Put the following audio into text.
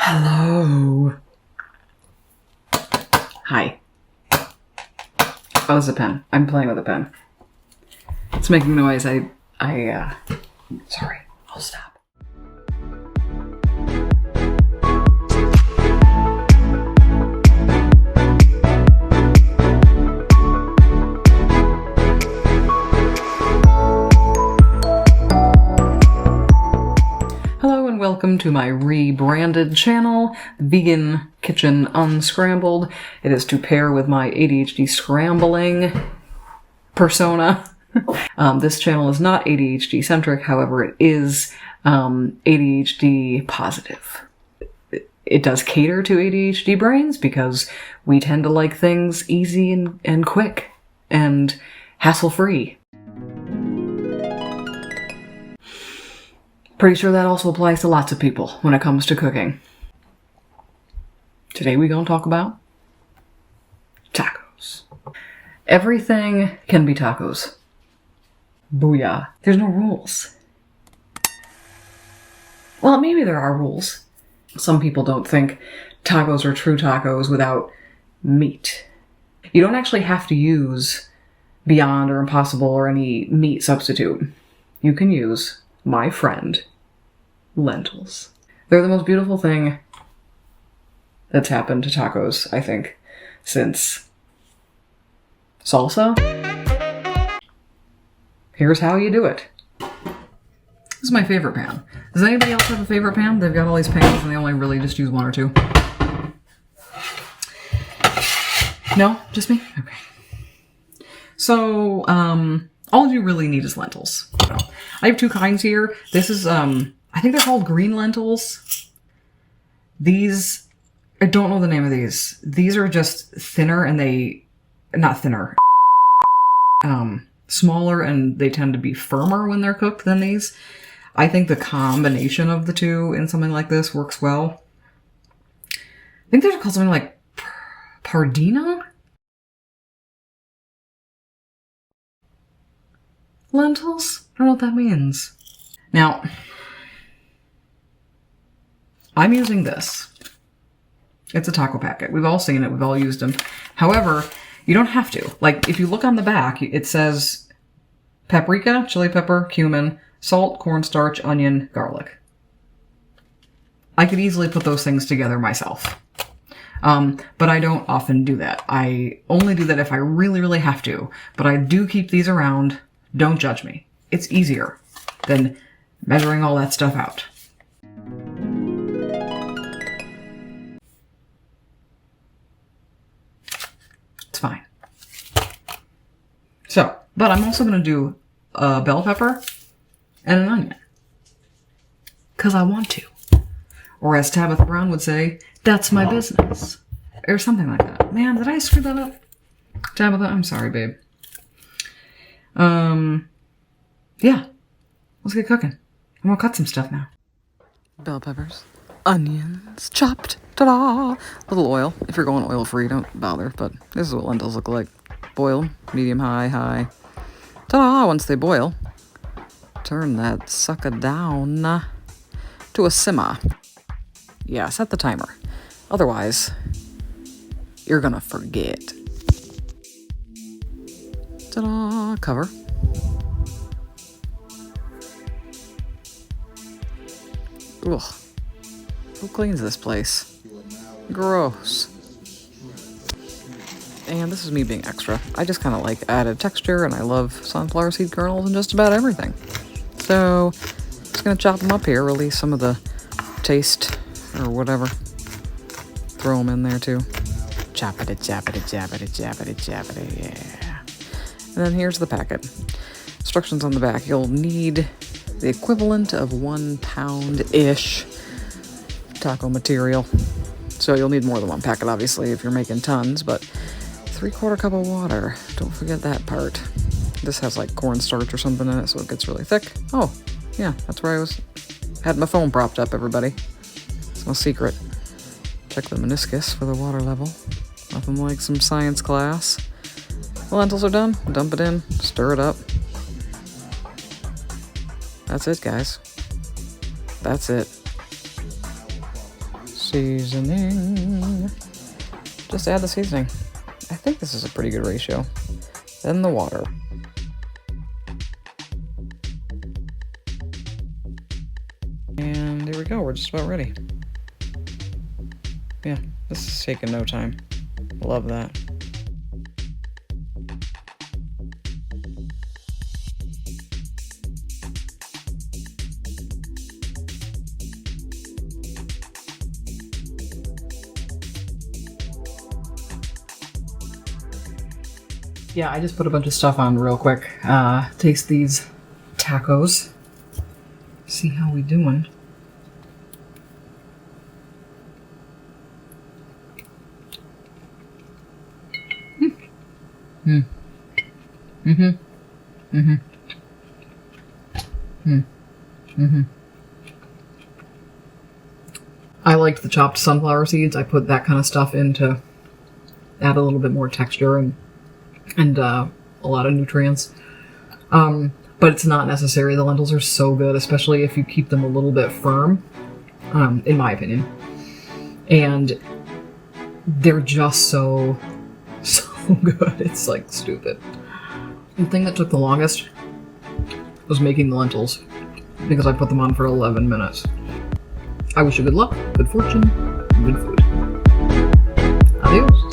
Hello. Hi. Oh, it's a pen. I'm playing with a pen. It's making noise. Sorry. I'll stop. Welcome to my rebranded channel, Vegan Kitchen Unscrambled. It is to pair with my ADHD scrambling persona. This channel is not ADHD centric, however, it is ADHD positive. It does cater to ADHD brains because we tend to like things easy and quick and hassle-free. Pretty sure that also applies to lots of people when it comes to cooking. Today we're going to talk about tacos. Everything can be tacos. Booyah. There's no rules. Well, maybe there are rules. Some people don't think tacos are true tacos without meat. You don't actually have to use Beyond or Impossible or any meat substitute. You can use my friend, lentils. They're the most beautiful thing that's happened to tacos, I think, since salsa. Here's how you do it. This is my favorite pan. Does anybody else have a favorite pan? They've got all these pans and they only really just use one or two. No? Just me? Okay. So, all you really need is lentils. I have two kinds here. This is, I think they're called green lentils. These, I don't know the name of these. These are just thinner and not thinner, smaller, and they tend to be firmer when they're cooked than these. I think the combination of the two in something like this works well. I think they're called something like pardina? Lentils? I don't know what that means. Now, I'm using this. It's a taco packet. We've all seen it. We've all used them. However, you don't have to. Like, if you look on the back, it says paprika, chili pepper, cumin, salt, cornstarch, onion, garlic. I could easily put those things together myself. But I don't often do that. I only do that if I really, really have to. But I do keep these around. Don't judge me. It's easier than measuring all that stuff out. It's fine. So, but I'm also going to do a bell pepper and an onion. Because I want to. Or as Tabitha Brown would say, that's my business. Or something like that. Man, did I screw that up? Tabitha, I'm sorry, babe. Yeah. Let's get cooking. I'm gonna cut some stuff now. Bell peppers. Onions. Chopped. Ta-da! Little oil. If you're going oil-free, don't bother, but this is what lentils look like. Boil. Medium, high. Ta-da! Once they boil, turn that sucker down to a simmer. Yeah, set the timer. Otherwise, you're gonna forget. Ta-da! Cover. Ugh. Who cleans this place? Gross. And this is me being extra. I just kind of like added texture, and I love sunflower seed kernels and just about everything. So, just gonna chop them up here, release some of the taste or whatever. Throw them in there too. Choppity, choppity, choppity, choppity, choppity, yeah. And then here's the packet. Instructions on the back. You'll need the equivalent of 1 pound-ish taco material. So you'll need more than one packet, obviously, if you're making tons, but 3/4 cup of water. Don't forget that part. This has like cornstarch or something in it, so it gets really thick. Oh, yeah, that's where I had my phone propped up, everybody. It's no secret. Check the meniscus for the water level. Nothing like some science class. The lentils are done. Dump it in. Stir it up. That's it, guys. That's it. Seasoning. Just add the seasoning. I think this is a pretty good ratio. Then the water. And there we go, we're just about ready. Yeah, this is taking no time. Love that. Yeah, I just put a bunch of stuff on real quick. Taste these tacos. See how we doing. I liked the chopped sunflower seeds. I put that kind of stuff in to add a little bit more texture and a lot of nutrients. But it's not necessary. The lentils are so good, especially if you keep them a little bit firm, in my opinion. And they're just so good. It's like stupid. The thing that took the longest was making the lentils, because I put them on for 11 minutes. I wish you good luck, good fortune, good food. Adios.